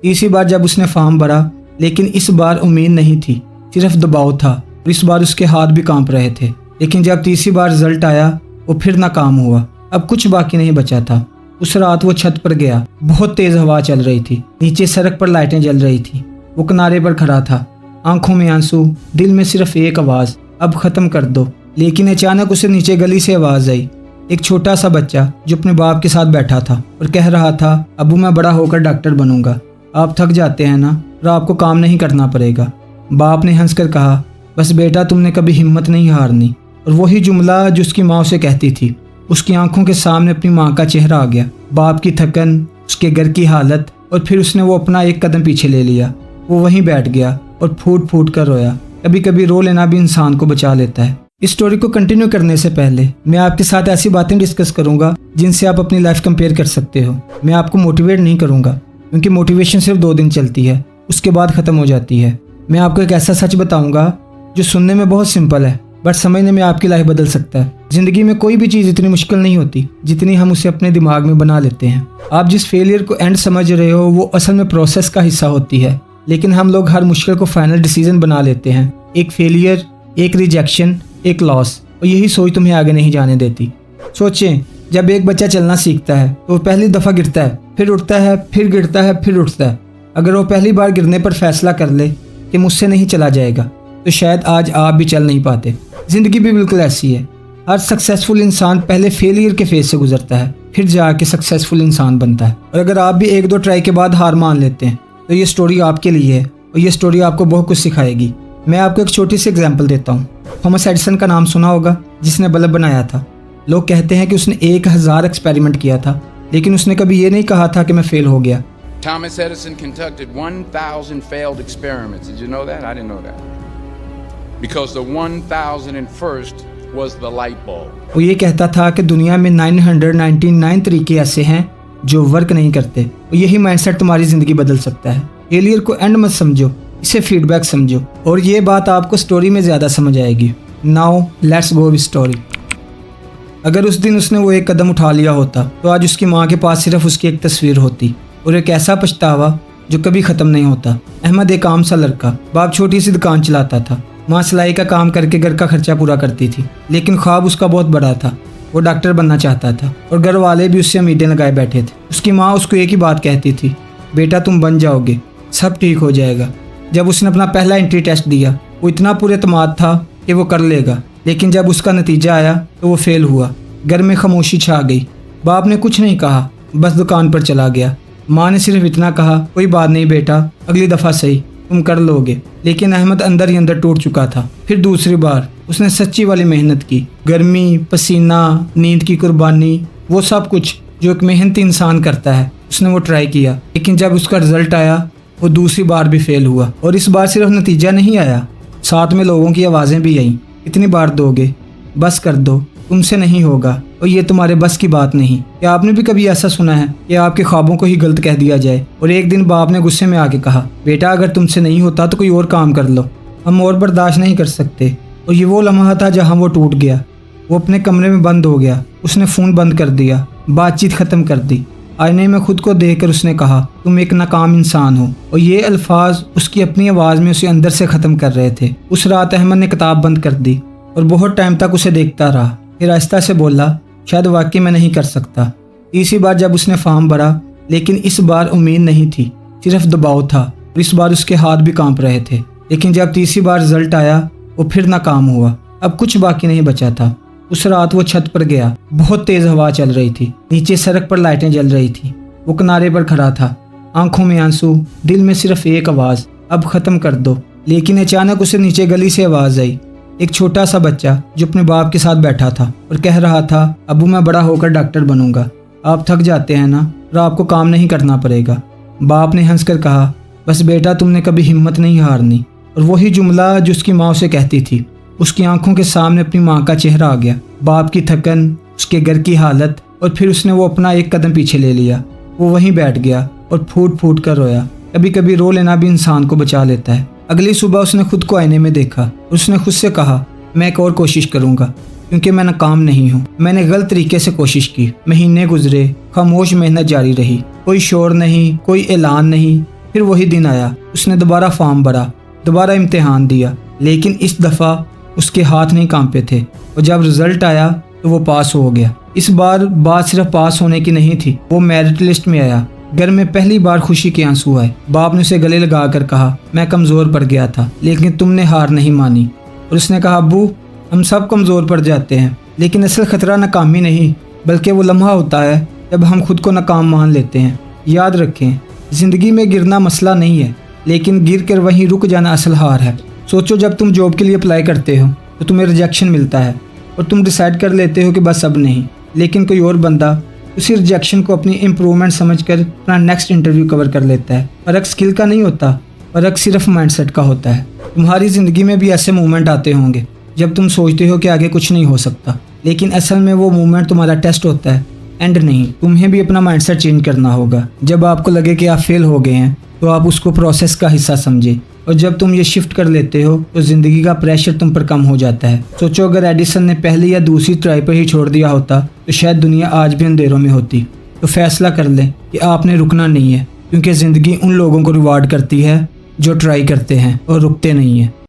तीसरी बार जब उसने फॉर्म भरा, लेकिन इस बार उम्मीद नहीं थी, सिर्फ दबाव था और इस बार उसके हाथ भी कांप रहे थे। लेकिन जब तीसरी बार रिजल्ट आया वो फिर नाकाम हुआ। अब कुछ बाकी नहीं बचा था। उस रात वो छत पर गया। बहुत तेज हवा चल रही थी। नीचे सड़क पर लाइटें जल रही थी। वो किनारे पर खड़ा था, आंखों में आंसू, दिल में सिर्फ एक आवाज़, अब ख़त्म कर दो। लेकिन अचानक उसे नीचे गली से आवाज़ आई। एक छोटा सा बच्चा जो अपने बाप के साथ बैठा था और कह रहा था, अबू मैं बड़ा होकर डॉक्टर बनूंगा। आप थक जाते हैं ना और आपको काम नहीं करना पड़ेगा। बाप ने हंसकर कहा, बस बेटा तुमने कभी हिम्मत नहीं हारनी। और वही जुमला जो उसकी माँ उसे कहती थी। उसकी आंखों के सामने अपनी माँ का चेहरा आ गया, बाप की थकन, उसके घर की हालत, और फिर उसने वो अपना एक कदम पीछे ले लिया। वो वहीं बैठ गया और फूट फूट कर रोया। कभी कभी रो लेना भी इंसान को बचा लेता है। इस स्टोरी को कंटिन्यू करने से पहले मैं आपके साथ ऐसी बातें डिस्कस करूंगा जिनसे आप अपनी लाइफ कंपेयर कर सकते हो। मैं आपको मोटिवेट नहीं करूंगा, क्योंकि मोटिवेशन सिर्फ 2 दिन चलती है, उसके बाद ख़त्म हो जाती है। मैं आपको एक ऐसा सच बताऊंगा जो सुनने में बहुत सिंपल है, बट समझने में आपकी लाइफ बदल सकता है। ज़िंदगी में कोई भी चीज़ इतनी मुश्किल नहीं होती जितनी हम उसे अपने दिमाग में बना लेते हैं। आप जिस फेलियर को एंड समझ रहे हो वो असल में प्रोसेस का हिस्सा होती है, लेकिन हम लोग हर मुश्किल को फाइनल डिसीजन बना लेते हैं। एक फेलियर, एक रिजेक्शन, एक लॉस, और यही सोच तुम्हें आगे नहीं जाने देती। सोचें, जब एक बच्चा चलना सीखता है तो वो पहली दफ़ा गिरता है, फिर उठता है, फिर गिरता है, फिर उठता है। अगर वो पहली बार गिरने पर फैसला कर ले कि मुझसे नहीं चला जाएगा, तो शायद आज आप भी चल नहीं पाते। ज़िंदगी भी बिल्कुल ऐसी है। हर सक्सेसफुल इंसान पहले फेलियर के फेज से गुजरता है, फिर जाके सक्सेसफुल इंसान बनता है। और अगर आप भी 1-2 ट्राई के बाद हार मान लेते हैं तो ये स्टोरी आपके लिए है, और ये स्टोरी आपको बहुत कुछ सिखाएगी। मैं आपको एक छोटी सी एग्जांपल देता हूँ। थॉमस एडिसन का नाम सुना होगा, जिसने बल्ब बनाया था। लोग कहते हैं कि उसने 1000 एक्सपेरिमेंट किया था, लेकिन उसने कभी ये नहीं कहा था कि मैं फेल हो गया। Thomas Edison conducted 1000 failed experiments. Did you know that? I didn't know that. Because the 1001st was the light bulb. वो ये कहता था कि दुनिया में 999 तरीके ऐसे हैं जो वर्क नहीं करते। और यही माइंडसेट तुम्हारी ज़िंदगी बदल सकता है। फेलियर को एंड मत समझो, इसे फीडबैक समझो, और ये बात आपको स्टोरी में ज़्यादा समझ आएगी। Now let's go with story. अगर उस दिन उसने वो एक कदम उठा लिया होता तो आज उसकी माँ के पास सिर्फ उसकी एक तस्वीर होती और एक ऐसा पछतावा जो कभी ख़त्म नहीं होता। अहमद एक आम सा लड़का, बाप छोटी सी दुकान चलाता था, माँ सिलाई का काम करके घर का खर्चा पूरा करती थी। लेकिन ख्वाब उसका बहुत बड़ा था, वो डॉक्टर बनना चाहता था और घर वाले भी उससे उम्मीदें लगाए बैठे थे। उसकी माँ उसको एक ही बात कहती थी, बेटा तुम बन जाओगे, सब ठीक हो जाएगा। जब उसने अपना पहला एंट्री टेस्ट दिया, वो इतना पूरे एतमाद था कि वो कर लेगा, लेकिन जब उसका नतीजा आया तो वो फेल हुआ। घर में खामोशी छा गई। बाप ने कुछ नहीं कहा, बस दुकान पर चला गया। माँ ने सिर्फ इतना कहा, कोई बात नहीं बेटा, अगली दफ़ा सही, तुम कर लोगे। लेकिन अहमद अंदर ही अंदर टूट चुका था। फिर दूसरी बार उसने सच्ची वाली मेहनत की। गर्मी, पसीना, नींद की कुर्बानी, वो सब कुछ जो एक मेहनती इंसान करता है, उसने वो ट्राई किया। लेकिन जब उसका रिजल्ट आया वो दूसरी बार भी फेल हुआ। और इस बार सिर्फ नतीजा नहीं आया, साथ में लोगों की आवाज़ें भी आईं, कितनी बार दोगे, बस कर दो, तुमसे नहीं होगा, और ये तुम्हारे बस की बात नहीं। क्या आपने भी कभी ऐसा सुना है कि आपके ख्वाबों को ही गलत कह दिया जाए? और एक दिन बाप ने गुस्से में आके कहा, बेटा अगर तुमसे नहीं होता तो कोई और काम कर लो, हम और बर्दाश्त नहीं कर सकते। और ये वो लम्हा था जहाँ वो टूट गया। वो अपने कमरे में बंद हो गया। उसने फ़ोन बंद कर दिया, बातचीत ख़त्म कर दी। आईने में खुद को देखकर उसने कहा, तुम एक नाकाम इंसान हो। और ये अल्फाज उसकी अपनी आवाज़ में उसे अंदर से ख़त्म कर रहे थे। उस रात अहमद ने किताब बंद कर दी और बहुत टाइम तक उसे देखता रहा। फिर आहिस्ता से बोला, शायद वाकई मैं नहीं कर सकता। तीसरी बार जब उसने फॉर्म भरा, लेकिन इस बार उम्मीद नहीं थी, सिर्फ दबाव था और इस बार उसके हाथ भी कांप रहे थे। लेकिन जब तीसरी बार रिजल्ट आया वो फिर नाकाम हुआ। अब कुछ बाकी नहीं बचा था। उस रात वो छत पर गया। बहुत तेज हवा चल रही थी। नीचे सड़क पर लाइटें जल रही थी। वो किनारे पर खड़ा था, आंखों में आंसू, दिल में सिर्फ एक आवाज़, अब ख़त्म कर दो। लेकिन अचानक उसे नीचे गली से आवाज़ आई। एक छोटा सा बच्चा जो अपने बाप के साथ बैठा था और कह रहा था, अबू मैं बड़ा होकर डॉक्टर बनूंगा। आप थक जाते हैं ना और आपको काम नहीं करना पड़ेगा। बाप ने हंसकर कहा, बस बेटा तुमने कभी हिम्मत नहीं हारनी। और वही जुमला जो उसकी माँ उसे कहती थी। उसकी आंखों के सामने अपनी माँ का चेहरा आ गया, बाप की थकन, उसके घर की हालत, और फिर उसने वो अपना एक कदम पीछे ले लिया। वो वहीं बैठ गया और फूट फूट कर रोया। कभी कभी रो लेना भी इंसान को बचा लेता है। अगली सुबह उसने खुद को आईने में देखा और उसने खुद से कहा, मैं एक और कोशिश करूंगा, क्योंकि मैं नाकाम नहीं हूँ। मैंने गलत तरीके से कोशिश की। महीने गुजरे, खामोश मेहनत जारी रही। कोई शोर नहीं, कोई ऐलान नहीं, फिर वही दिन आया, उसने दोबारा फॉर्म भरा, दोबारा इम्तिहान दिया, लेकिन इस दफ़ा उसके हाथ नहीं कांपे थे और जब रिज़ल्ट आया तो वो पास हो गया। इस बार बात सिर्फ पास होने की नहीं थी, वो मेरिट लिस्ट में आया। घर में पहली बार खुशी के आंसू आए। बाप ने उसे गले लगा कर कहा, मैं कमज़ोर पड़ गया था लेकिन तुमने हार नहीं मानी। और उसने कहा, अब्बू हम सब कमज़ोर पड़ जाते हैं, लेकिन असल ख़तरा नाकामी नहीं बल्कि वो लम्हा होता है जब हम खुद को नाकाम मान लेते हैं। याद रखें, ज़िंदगी में गिरना मसला नहीं है, लेकिन गिर कर वहीं रुक जाना असल हार है। सोचो, जब तुम जॉब के लिए अप्लाई करते हो तो तुम्हें रिजेक्शन मिलता है और तुम डिसाइड कर लेते हो कि बस अब नहीं, लेकिन कोई और बंदा उसी रिजेक्शन को अपनी इम्प्रूवमेंट समझकर अपना नेक्स्ट इंटरव्यू कवर कर लेता है। फ़र्क स्किल का नहीं होता, फ़र्क सिर्फ माइंडसेट का होता है। तुम्हारी ज़िंदगी में भी ऐसे मोमेंट आते होंगे जब तुम सोचते हो कि आगे कुछ नहीं हो सकता, लेकिन असल में वो मोमेंट तुम्हारा टेस्ट होता है, एंड नहीं। तुम्हें भी अपना माइंडसेट चेंज करना होगा। जब आपको लगे कि आप फेल हो गए हैं तो आप उसको प्रोसेस का हिस्सा समझे, और जब तुम ये शिफ्ट कर लेते हो तो ज़िंदगी का प्रेशर तुम पर कम हो जाता है। सोचो, अगर एडिसन ने पहली या दूसरी ट्राई पर ही छोड़ दिया होता तो शायद दुनिया आज भी अंधेरों में होती। तो फैसला कर लें कि आपने रुकना नहीं है, क्योंकि ज़िंदगी उन लोगों को रिवार्ड करती है जो ट्राई करते हैं और रुकते नहीं हैं।